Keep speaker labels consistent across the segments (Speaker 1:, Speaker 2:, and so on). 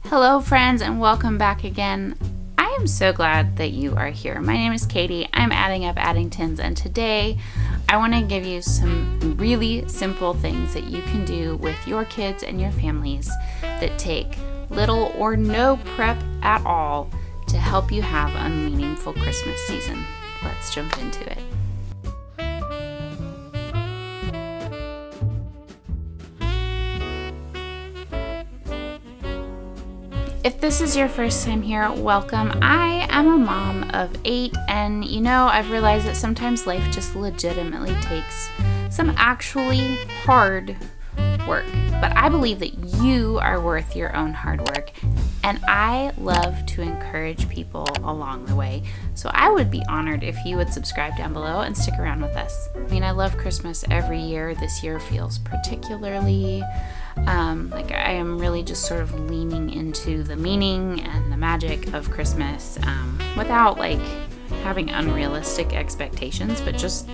Speaker 1: Hello friends, and welcome back again. I am so glad that you are here. My name is Katie. I'm Adding Up Addingtons, and today I want to give you some really simple things that you can do with your kids and your families that take little or no prep at all to help you have a meaningful Christmas season. Let's jump into it. If this is your first time here, welcome. I am a mom of 8, and I've realized that sometimes life just legitimately takes some actually hard work. But I believe that you are worth your own hard work, and I love to encourage people along the way. So I would be honored if you would subscribe down below and stick around with us. I love Christmas every year. This year feels particularly I am really just sort of leaning into the meaning and the magic of Christmas without having unrealistic expectations, but just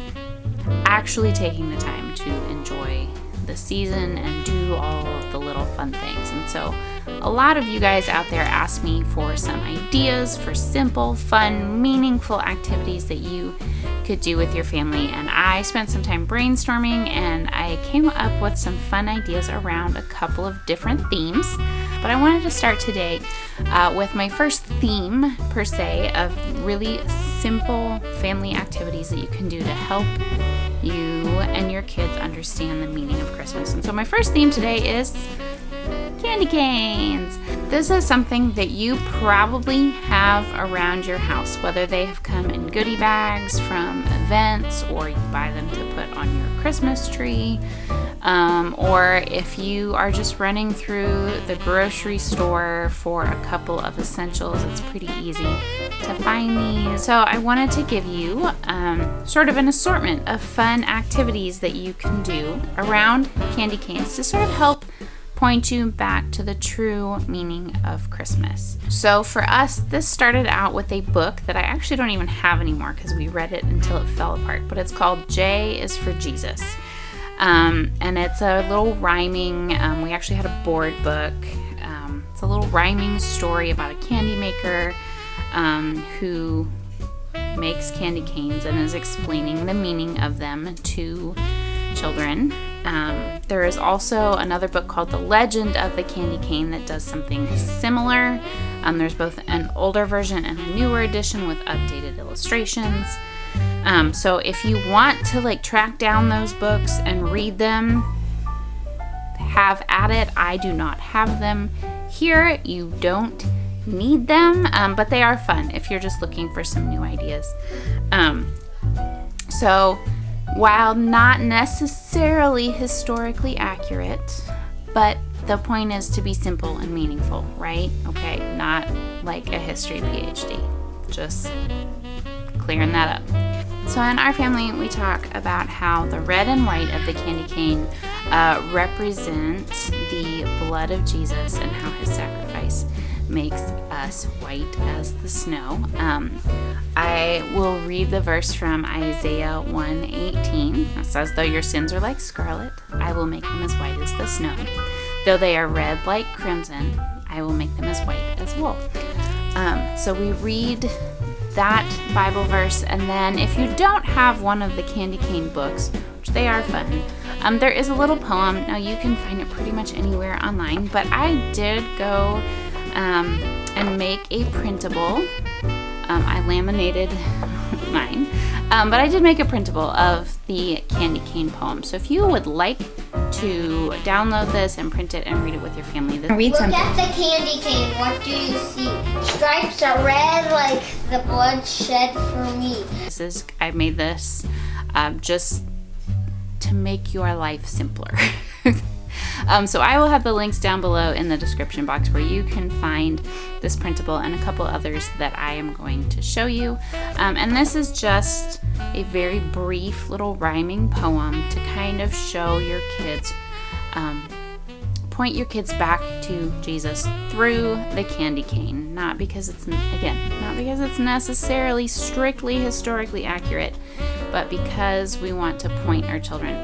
Speaker 1: actually taking the time to enjoy the season and do all of the little fun things. And so a lot of you guys out there asked me for some ideas for simple, fun, meaningful activities that you could do with your family, and I spent some time brainstorming, and I came up with some fun ideas around a couple of different themes. But I wanted to start today with my first theme per se of really simple family activities that you can do to help you and your kids understand the meaning of Christmas. And so my first theme today is candy canes. This is something that you probably have around your house, whether they have come in goodie bags from events or you buy them to put on your Christmas tree, or if you are just running through the grocery store for a couple of essentials, it's pretty easy to find these. So I wanted to give you sort of an assortment of fun activities that you can do around candy canes to sort of help point you back to the true meaning of Christmas. So for us, this started out with a book that I actually don't even have anymore because we read it until it fell apart, but it's called J is for Jesus. And it's a little rhyming, we actually had a board book. It's a little rhyming story about a candy maker who makes candy canes and is explaining the meaning of them to children. There is also another book called The Legend of the Candy Cane that does something similar. There's both an older version and a newer edition with updated illustrations. So if you want to track down those books and read them, have at it. I do not have them here. You don't need them, but they are fun if you're just looking for some new ideas. So while not necessarily historically accurate, but the point is to be simple and meaningful, right? Okay, not like a history PhD. Just clearing that up. So in our family, we talk about how the red and white of the candy cane represent the blood of Jesus and how his sacrifice makes us white as the snow. I will read the verse from Isaiah 1:18. It says, "Though your sins are like scarlet, I will make them as white as the snow. Though they are red like crimson, I will make them as white as wool." So we read that Bible verse, and then if you don't have one of the candy cane books, which they are fun, there is a little poem. Now you can find it pretty much anywhere online, but I did go and make a printable. I laminated mine, but I did make a printable of the candy cane poem. So if you would like to download this and print it and read it with your family,
Speaker 2: Look at the candy cane. What do you see? Stripes are red like the blood shed for me.
Speaker 1: I made this just to make your life simpler. So I will have the links down below in the description box where you can find this printable and a couple others that I am going to show you. And this is just a very brief little rhyming poem to kind of show your kids, point your kids back to Jesus through the candy cane. Not because it's necessarily strictly historically accurate, but because we want to point our children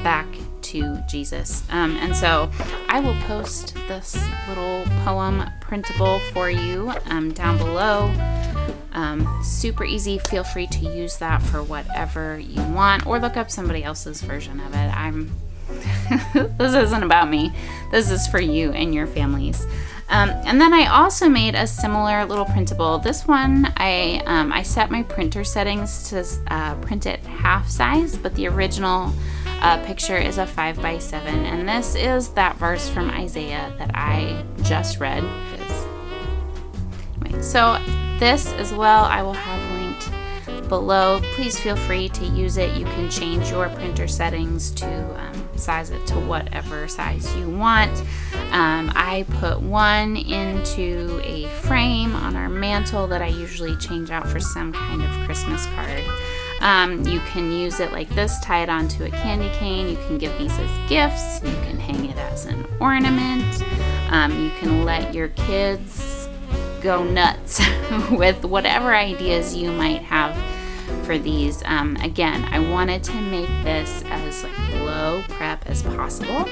Speaker 1: back to Jesus. And so I will post this little poem printable for you down below. Super easy. Feel free to use that for whatever you want, or look up somebody else's version of it. This isn't about me. This is for you and your families. And then I also made a similar little printable. This one, I set my printer settings to print it half size, but the original picture is a 5x7, and this is that verse from Isaiah that I just read. Anyway, so this as well I will have linked below. Please feel free to use it. You can change your printer settings to size it to whatever size you want. I put one into a frame on our mantle that I usually change out for some kind of Christmas card. You can use it like this, tie it onto a candy cane. You can give these as gifts. You can hang it as an ornament. You can let your kids go nuts with whatever ideas you might have for these. Again, I wanted to make this as low prep as possible.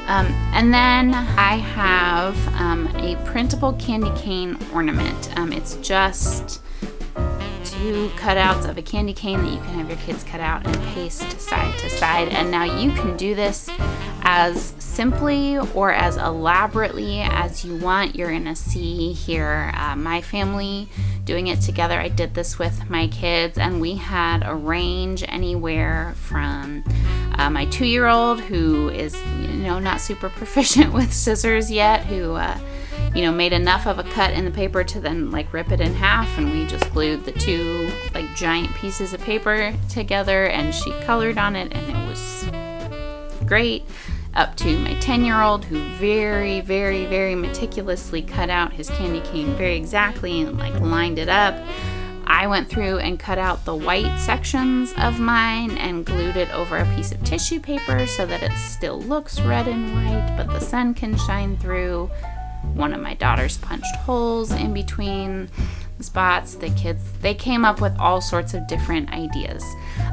Speaker 1: And then I have a printable candy cane ornament. It's just 2 cutouts of a candy cane that you can have your kids cut out and paste side to side. And now you can do this as simply or as elaborately as you want. You're gonna see here my family doing it together. I did this with my kids, and we had a range anywhere from my 2-year-old, who is not super proficient with scissors yet, who made enough of a cut in the paper to then rip it in half, and we just glued the 2 giant pieces of paper together, and she colored on it, and it was great. Up to my 10-year-old, who very, very, very meticulously cut out his candy cane very exactly and lined it up. I went through and cut out the white sections of mine and glued it over a piece of tissue paper so that it still looks red and white, but the sun can shine through. One of my daughters punched holes in between the spots. The kids, they came up with all sorts of different ideas.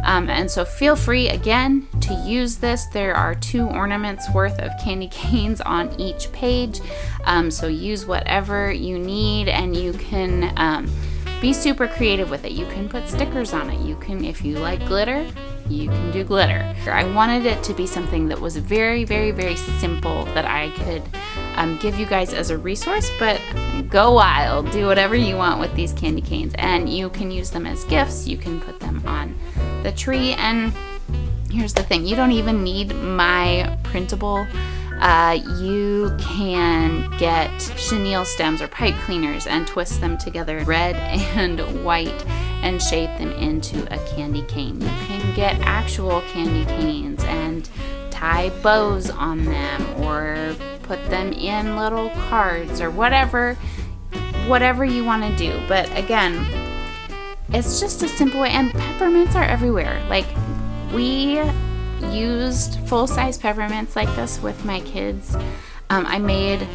Speaker 1: And so feel free, again, to use this. There are 2 ornaments worth of candy canes on each page. So use whatever you need, and you can be super creative with it. You can put stickers on it. You can, if you like glitter, you can do glitter. I wanted it to be something that was very, very, very simple that I could give you guys as a resource, but go wild. Do whatever you want with these candy canes, and you can use them as gifts. You can put them on the tree, and here's the thing. You don't even need my printable. You can get chenille stems or pipe cleaners and twist them together red and white and shape them into a candy cane. You can get actual candy canes and tie bows on them, or put them in little cards, or whatever you want to do. But again, it's just a simple way, and peppermints are everywhere. We used full-size peppermints like this with my kids. I made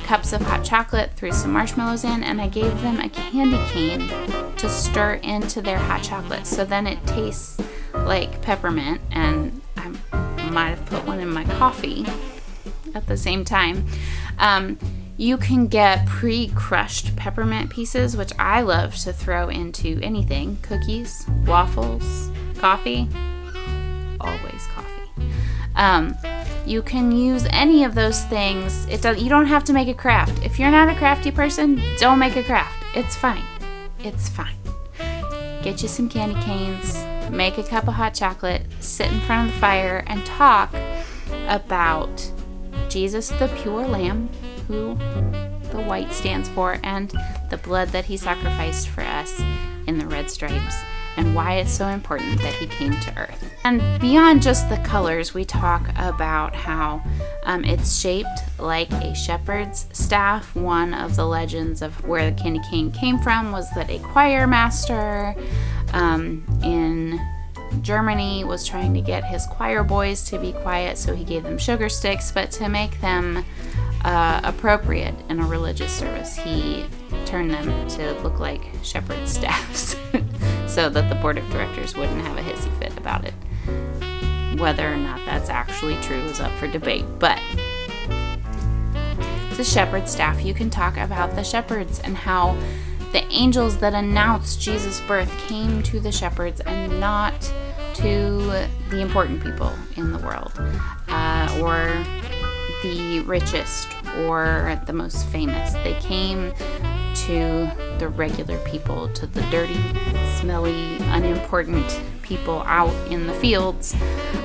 Speaker 1: cups of hot chocolate, threw some marshmallows in, and I gave them a candy cane to stir into their hot chocolate, so then it tastes like peppermint. And I might have put one in my coffee at the same time. You can get pre-crushed peppermint pieces, which I love to throw into anything. Cookies, waffles, coffee. Always coffee. You can use any of those things. You don't have to make a craft. If you're not a crafty person, don't make a craft. It's fine. It's fine. Get you some candy canes, make a cup of hot chocolate, sit in front of the fire, and talk about Jesus, the pure lamb, who the white stands for, and the blood that he sacrificed for us in the red stripes, and why it's so important that he came to earth. And beyond just the colors, we talk about how it's shaped like a shepherd's staff. One of the legends of where the candy cane came from was that a choir master in Germany was trying to get his choir boys to be quiet, so he gave them sugar sticks, but to make them appropriate in a religious service, he turned them to look like shepherd's staffs so that the board of directors wouldn't have a hissy fit about it. Whether or not that's actually true is up for debate, but the shepherd's staff, you can talk about the shepherds and how the angels that announced Jesus' birth came to the shepherds and not to the important people in the world, or the richest or the most famous. They came to the regular people, to the dirty, smelly, unimportant people out in the fields,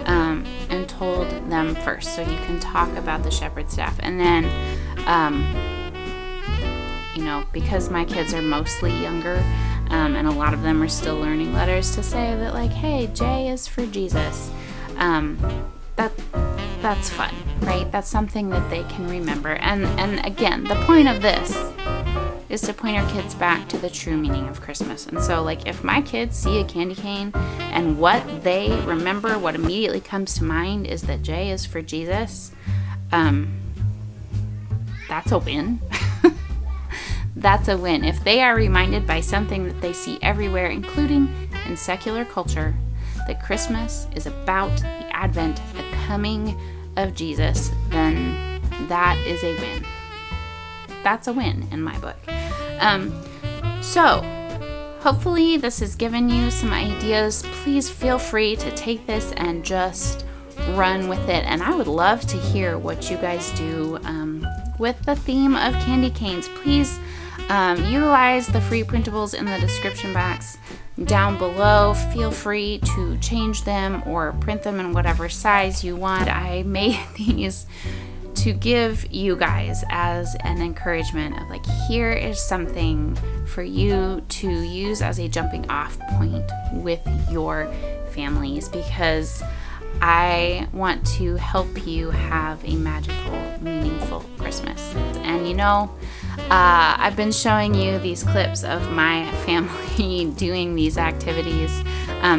Speaker 1: and told them first. So you can talk about the shepherd staff. And then, because my kids are mostly younger, and a lot of them are still learning letters, to say that, like, hey, J is for Jesus. That's fun, right? That's something that they can remember. And again, the point of this is to point our kids back to the true meaning of Christmas. And so, like, if my kids see a candy cane and what they remember, what immediately comes to mind is that J is for Jesus, that's a win. That's a win. If they are reminded by something that they see everywhere, including in secular culture, that Christmas is about the advent, the coming of Jesus, then that is a win. That's a win in my book. So hopefully this has given you some ideas. Please feel free to take this and just run with it. And I would love to hear what you guys do with the theme of candy canes. Please utilize the free printables in the description box down below. Feel free to change them or print them in whatever size you want. I made these to give you guys as an encouragement of, like, here is something for you to use as a jumping off point with your families, because I want to help you have a magical, meaningful Christmas. And I've been showing you these clips of my family doing these activities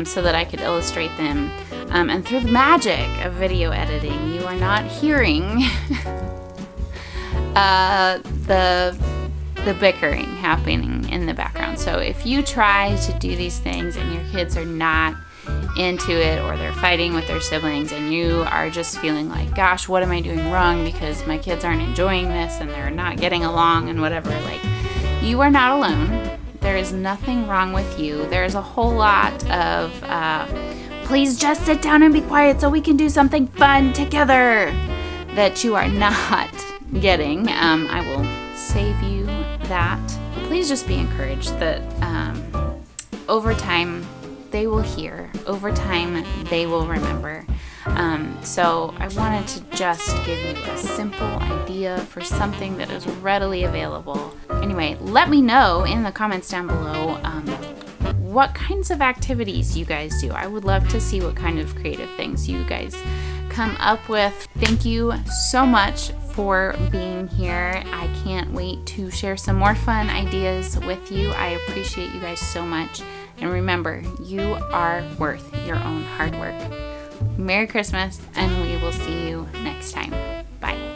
Speaker 1: so that I could illustrate them. And through the magic of video editing, you are not hearing the bickering happening in the background. So if you try to do these things and your kids are not into it, or they're fighting with their siblings, and you are just feeling like, gosh, what am I doing wrong because my kids aren't enjoying this and they're not getting along and whatever, like, you are not alone. There is nothing wrong with you. There's a whole lot of please just sit down and be quiet so we can do something fun together that you are not getting. I will save you that. Please just be encouraged that over time they will hear, over time they will remember. So I wanted to just give you a simple idea for something that is readily available. Anyway, let me know in the comments down below what kinds of activities you guys do. I would love to see what kind of creative things you guys come up with. Thank you so much for being here. I can't wait to share some more fun ideas with you. I appreciate you guys so much. And remember, you are worth your own hard work. Merry Christmas, and we will see you next time. Bye.